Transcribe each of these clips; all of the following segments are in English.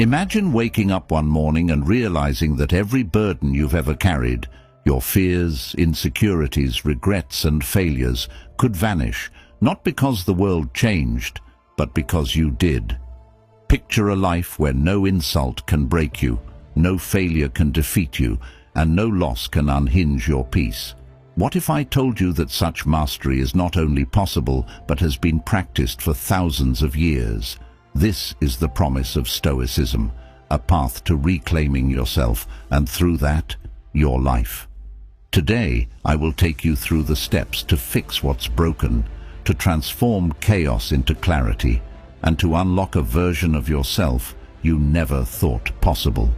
Imagine waking up one morning and realizing that every burden you've ever carried, your fears, insecurities, regrets and failures, could vanish, not because the world changed, but because you did. Picture a life where no insult can break you, no failure can defeat you, and no loss can unhinge your peace. What if I told you that such mastery is not only possible, but has been practiced for thousands of years? This is the promise of Stoicism, a path to reclaiming yourself, and through that, your life. Today, I will take you through the steps to fix what's broken, to transform chaos into clarity, and to unlock a version of yourself you never thought possible.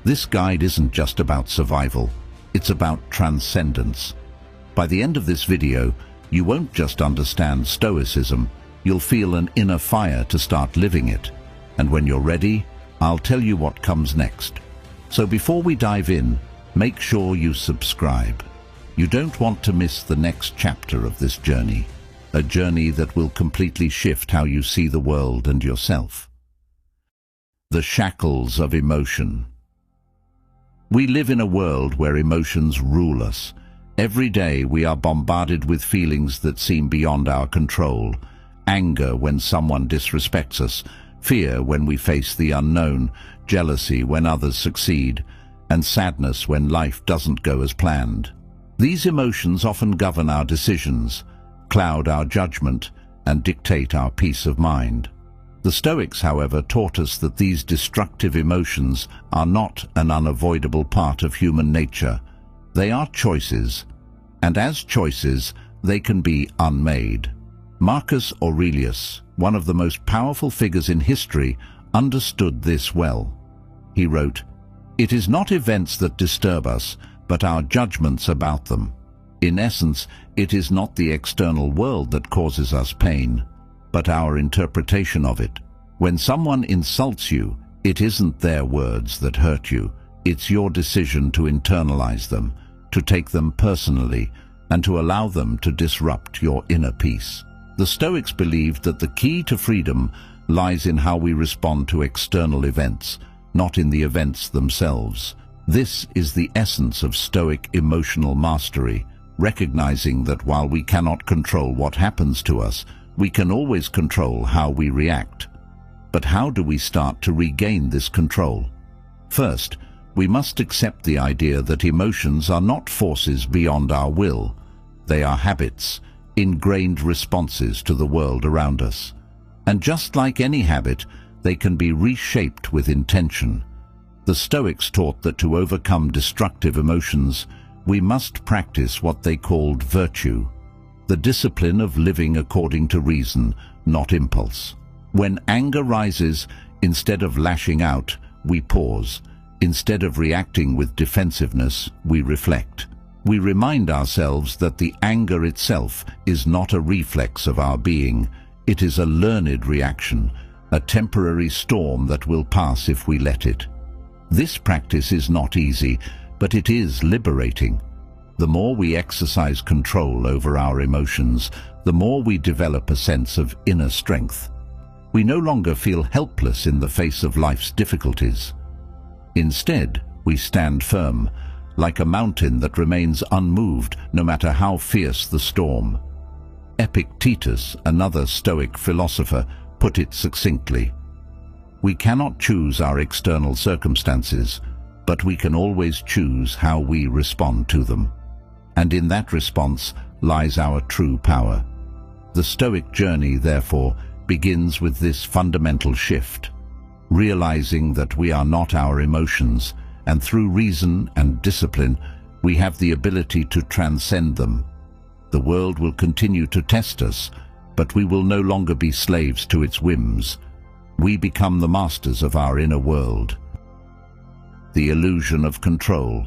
This guide isn't just about survival, it's about transcendence. By the end of this video, you won't just understand Stoicism, you'll feel an inner fire to start living it. And when you're ready, I'll tell you what comes next. So before we dive in, make sure you subscribe. You don't want to miss the next chapter of this journey, a journey that will completely shift how you see the world and yourself. The shackles of emotion. We live in a world where emotions rule us. Every day we are bombarded with feelings that seem beyond our control. Anger when someone disrespects us, fear when we face the unknown, jealousy when others succeed, and sadness when life doesn't go as planned. These emotions often govern our decisions, cloud our judgment, and dictate our peace of mind. The Stoics, however, taught us that these destructive emotions are not an unavoidable part of human nature. They are choices, and as choices, they can be unmade. Marcus Aurelius, one of the most powerful figures in history, understood this well. He wrote, "It is not events that disturb us, but our judgments about them. In essence, it is not the external world that causes us pain, but our interpretation of it. When someone insults you, it isn't their words that hurt you, it's your decision to internalize them, to take them personally, and to allow them to disrupt your inner peace." The Stoics believed that the key to freedom lies in how we respond to external events, not in the events themselves. This is the essence of Stoic emotional mastery, recognizing that while we cannot control what happens to us, we can always control how we react. But how do we start to regain this control? First, we must accept the idea that emotions are not forces beyond our will. They are habits, ingrained responses to the world around us. And just like any habit, they can be reshaped with intention. The Stoics taught that to overcome destructive emotions, we must practice what they called virtue, the discipline of living according to reason, not impulse. When anger rises, instead of lashing out, we pause. Instead of reacting with defensiveness, we reflect. We remind ourselves that the anger itself is not a reflex of our being. It is a learned reaction, a temporary storm that will pass if we let it. This practice is not easy, but it is liberating. The more we exercise control over our emotions, the more we develop a sense of inner strength. We no longer feel helpless in the face of life's difficulties. Instead, we stand firm, like a mountain that remains unmoved no matter how fierce the storm. Epictetus, another Stoic philosopher, put it succinctly. We cannot choose our external circumstances, but we can always choose how we respond to them. And in that response lies our true power. The Stoic journey, therefore, begins with this fundamental shift, realizing that we are not our emotions, and through reason and discipline, we have the ability to transcend them. The world will continue to test us, but we will no longer be slaves to its whims. We become the masters of our inner world. The illusion of control.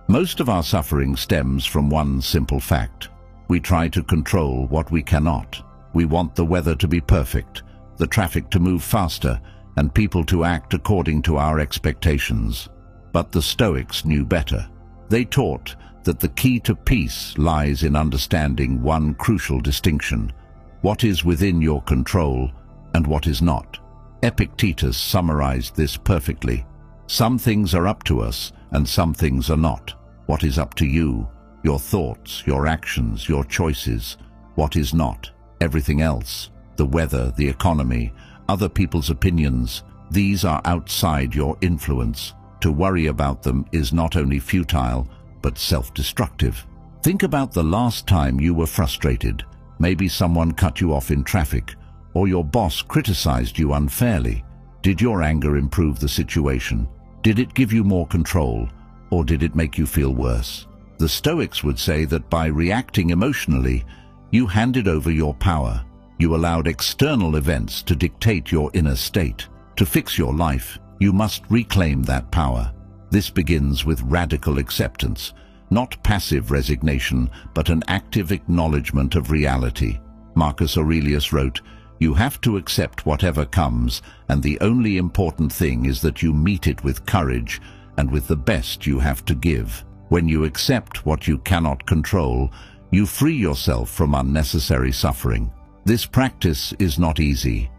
Most of our suffering stems from one simple fact. We try to control what we cannot. We want the weather to be perfect, the traffic to move faster, and people to act according to our expectations. But the Stoics knew better. They taught that the key to peace lies in understanding one crucial distinction: what is within your control and what is not. Epictetus summarized this perfectly. Some things are up to us, and some things are not. What is up to you? Your thoughts, your actions, your choices. What is not? Everything else. The weather, the economy, other people's opinions. These are outside your influence. To worry about them is not only futile, but self-destructive. Think about the last time you were frustrated. Maybe someone cut you off in traffic, or your boss criticized you unfairly. Did your anger improve the situation? Did it give you more control, or did it make you feel worse? The Stoics would say that by reacting emotionally, you handed over your power. You allowed external events to dictate your inner state. To fix your life, you must reclaim that power. This begins with radical acceptance, not passive resignation, but an active acknowledgement of reality. Marcus Aurelius wrote, "You have to accept whatever comes, and the only important thing is that you meet it with courage and with the best you have to give." When you accept what you cannot control, you free yourself from unnecessary suffering. This practice is not easy.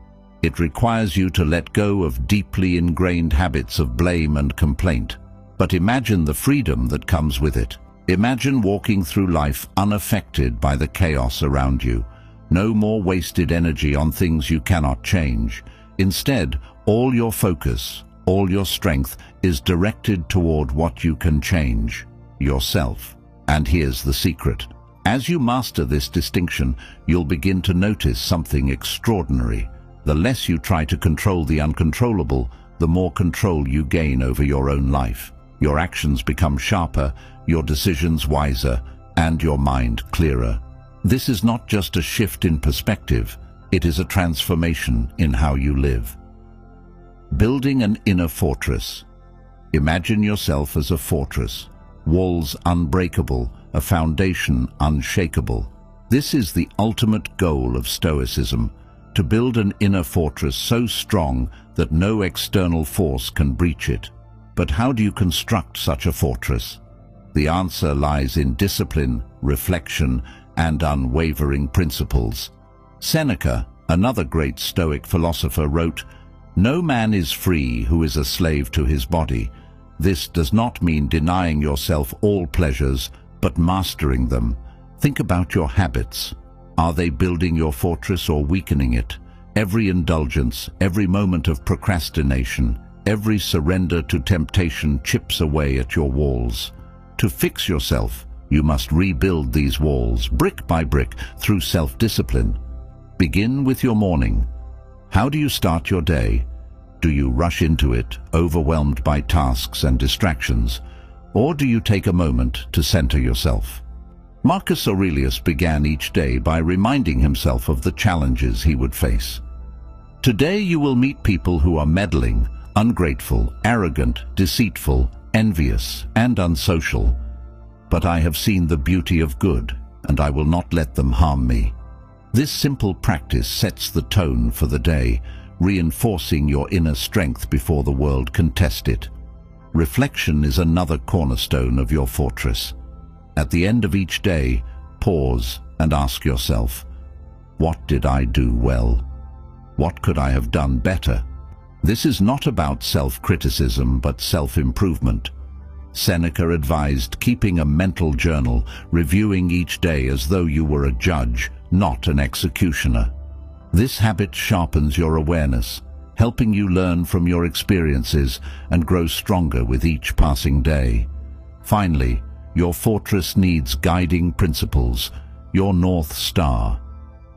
It requires you to let go of deeply ingrained habits of blame and complaint. But imagine the freedom that comes with it. Imagine walking through life unaffected by the chaos around you. No more wasted energy on things you cannot change. Instead, all your focus, all your strength is directed toward what you can change, yourself. And here's the secret. As you master this distinction, you'll begin to notice something extraordinary. The less you try to control the uncontrollable, the more control you gain over your own life. Your actions become sharper, your decisions wiser, and your mind clearer. This is not just a shift in perspective, it is a transformation in how you live. Building an inner fortress. Imagine yourself as a fortress, walls unbreakable, a foundation unshakable. This is the ultimate goal of Stoicism, to build an inner fortress so strong that no external force can breach it. But how do you construct such a fortress? The answer lies in discipline, reflection, and unwavering principles. Seneca, another great Stoic philosopher, wrote, "No man is free who is a slave to his body. This does not mean denying yourself all pleasures, but mastering them. Think about your habits. Are they building your fortress or weakening it? Every indulgence, every moment of procrastination, every surrender to temptation chips away at your walls. To fix yourself, you must rebuild these walls, brick by brick, through self-discipline. Begin with your morning. How do you start your day? Do you rush into it, overwhelmed by tasks and distractions? Or do you take a moment to center yourself? Marcus Aurelius began each day by reminding himself of the challenges he would face. Today you will meet people who are meddling, ungrateful, arrogant, deceitful, envious, and unsocial. But I have seen the beauty of good, and I will not let them harm me. This simple practice sets the tone for the day, reinforcing your inner strength before the world can test it. Reflection is another cornerstone of your fortress. At the end of each day, pause and ask yourself, what did I do well? What could I have done better? This is not about self-criticism, but self-improvement. Seneca advised keeping a mental journal, reviewing each day as though you were a judge, not an executioner. This habit sharpens your awareness, helping you learn from your experiences and grow stronger with each passing day. Finally, your fortress needs guiding principles, your North Star.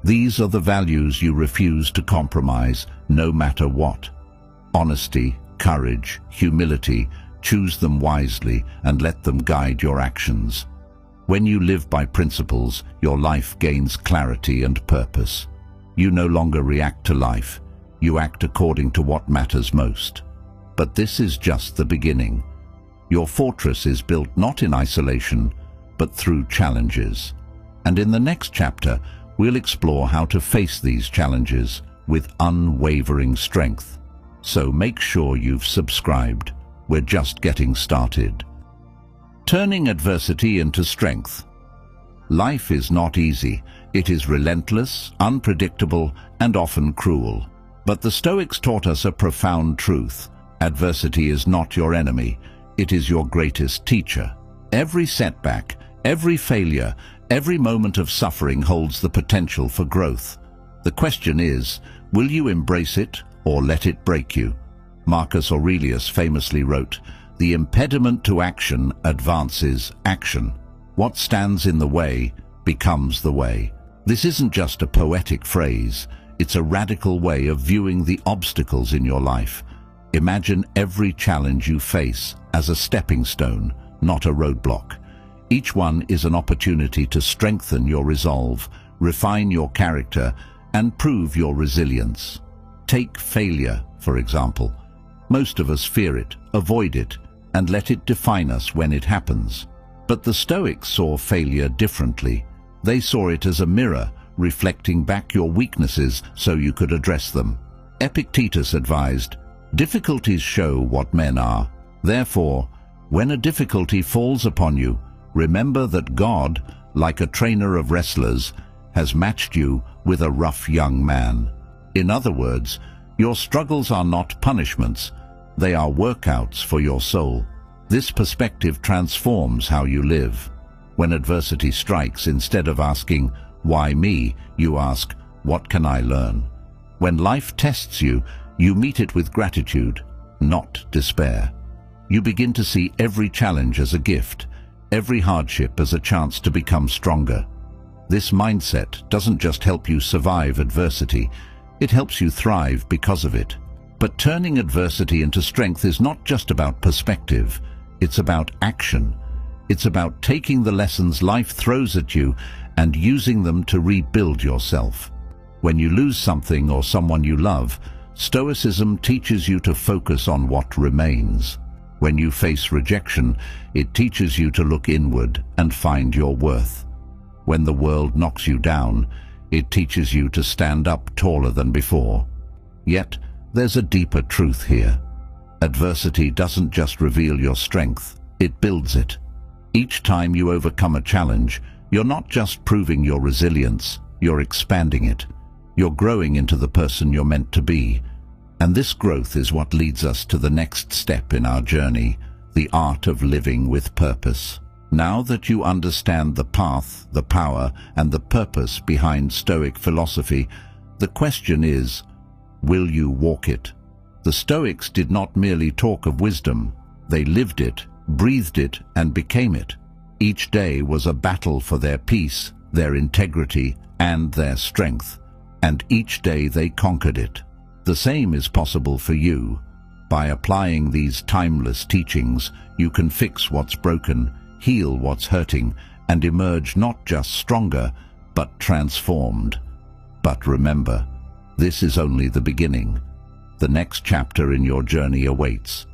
These are the values you refuse to compromise, no matter what. Honesty, courage, humility, choose them wisely and let them guide your actions. When you live by principles, your life gains clarity and purpose. You no longer react to life, you act according to what matters most. But this is just the beginning. Your fortress is built not in isolation, but through challenges. And in the next chapter, we'll explore how to face these challenges with unwavering strength. So make sure you've subscribed. We're just getting started. Turning adversity into strength. Life is not easy. It is relentless, unpredictable, and often cruel. But the Stoics taught us a profound truth. Adversity is not your enemy, it is your greatest teacher. Every setback, every failure, every moment of suffering holds the potential for growth. The question is, will you embrace it or let it break you? Marcus Aurelius famously wrote, "The impediment to action advances action. What stands in the way becomes the way." This isn't just a poetic phrase, it's a radical way of viewing the obstacles in your life. Imagine every challenge you face as a stepping stone, not a roadblock. Each one is an opportunity to strengthen your resolve, refine your character, and prove your resilience. Take failure, for example. Most of us fear it, avoid it, and let it define us when it happens. But the Stoics saw failure differently. They saw it as a mirror, reflecting back your weaknesses so you could address them. Epictetus advised, "Difficulties show what men are. Therefore, when a difficulty falls upon you, remember that God, like a trainer of wrestlers, has matched you with a rough young man." In other words, your struggles are not punishments, they are workouts for your soul. This perspective transforms how you live. When adversity strikes, instead of asking, "Why me?" you ask, "What can I learn?" When life tests you, you meet it with gratitude, not despair. You begin to see every challenge as a gift, every hardship as a chance to become stronger. This mindset doesn't just help you survive adversity, it helps you thrive because of it. But turning adversity into strength is not just about perspective, it's about action. It's about taking the lessons life throws at you and using them to rebuild yourself. When you lose something or someone you love, Stoicism teaches you to focus on what remains. When you face rejection, it teaches you to look inward and find your worth. When the world knocks you down, it teaches you to stand up taller than before. Yet, there's a deeper truth here. Adversity doesn't just reveal your strength, it builds it. Each time you overcome a challenge, you're not just proving your resilience, you're expanding it. You're growing into the person you're meant to be. And this growth is what leads us to the next step in our journey, the art of living with purpose. Now that you understand the path, the power, and the purpose behind Stoic philosophy, the question is, will you walk it? The Stoics did not merely talk of wisdom, they lived it, breathed it, and became it. Each day was a battle for their peace, their integrity, and their strength, and each day they conquered it. The same is possible for you. By applying these timeless teachings, you can fix what's broken, heal what's hurting, and emerge not just stronger, but transformed. But remember, this is only the beginning. The next chapter in your journey awaits.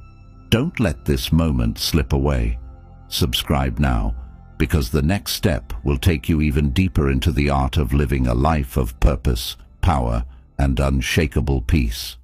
Don't let this moment slip away. Subscribe now, because the next step will take you even deeper into the art of living a life of purpose, power, and unshakable peace.